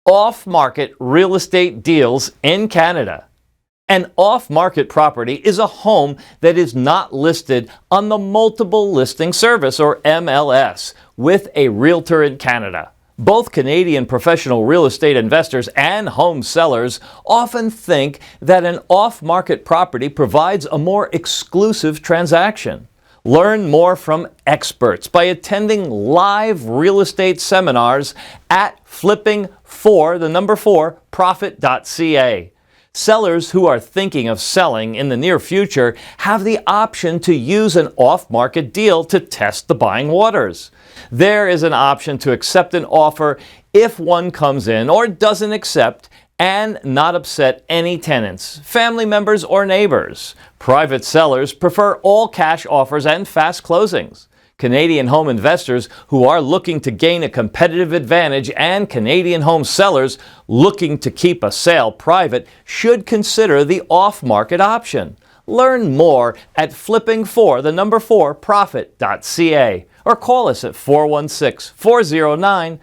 Off-market real estate deals in Canada. An off-market property is a home that is not listed on the Multiple Listing Service, or MLS, with a realtor in Canada. Both Canadian professional real estate investors and home sellers often think that an off-market property provides a more exclusive transaction. Learn more from experts by attending live real estate seminars at flipping4profit.ca. Sellers who are thinking of selling in the near future have the option to use an off-market deal to test the buying waters. There is an option to accept an offer if one comes in or doesn't accept and not upset any tenants, family members, or neighbors. Private sellers prefer all cash offers and fast closings. Canadian home investors who are looking to gain a competitive advantage and Canadian home sellers looking to keep a sale private should consider the off-market option. Learn more at flipping4profit.ca or call us at 416-409-7300.